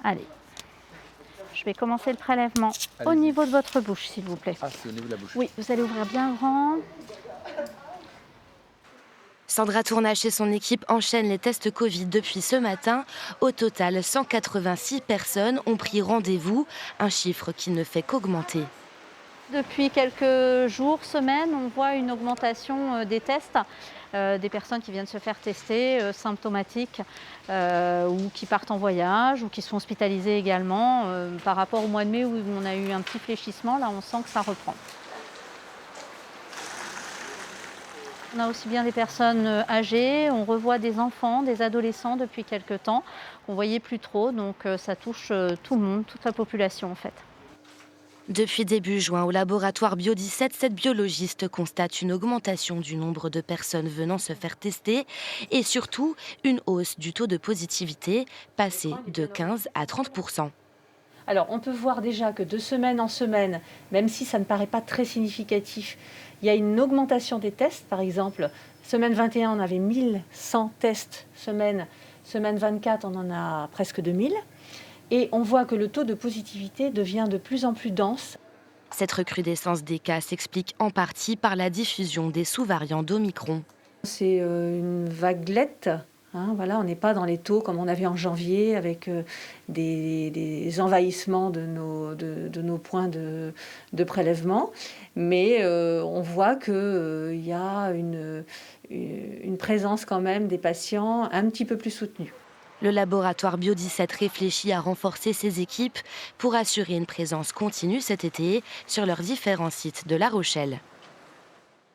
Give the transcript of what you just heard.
Allez, je vais commencer le prélèvement au Allez-y. niveau de votre bouche, s'il vous plaît. Ah, c'est au niveau de la bouche. Oui, vous allez ouvrir bien grand. Sandra Tournage et son équipe enchaînent les tests Covid depuis ce matin. Au total, 186 personnes ont pris rendez-vous, un chiffre qui ne fait qu'augmenter. Depuis quelques jours, semaines, on voit une augmentation des tests, des personnes qui viennent se faire tester, symptomatiques, ou qui partent en voyage, ou qui sont hospitalisées également. Par rapport au mois de mai où on a eu un petit fléchissement, là on sent que ça reprend. On a aussi bien des personnes âgées, on revoit des enfants, des adolescents depuis quelques temps. On ne voyait plus trop, donc ça touche tout le monde, toute la population en fait. Depuis début juin, au laboratoire Bio17, cette biologiste constate une augmentation du nombre de personnes venant se faire tester et surtout une hausse du taux de positivité, passé de 15 à 30%. Alors, on peut voir déjà que de semaine en semaine, même si ça ne paraît pas très significatif, il y a une augmentation des tests. Par exemple, semaine 21, on avait 1100 tests semaine 24, on en a presque 2000. Et on voit que le taux de positivité devient de plus en plus dense. Cette recrudescence des cas s'explique en partie par la diffusion des sous-variants d'Omicron. C'est une vaguelette. Voilà, on n'est pas dans les taux comme on avait en janvier avec des envahissements de nos points de prélèvement. Mais on voit qu'il y a une présence quand même des patients un petit peu plus soutenue. Le laboratoire Bio17 réfléchit à renforcer ses équipes pour assurer une présence continue cet été sur leurs différents sites de La Rochelle.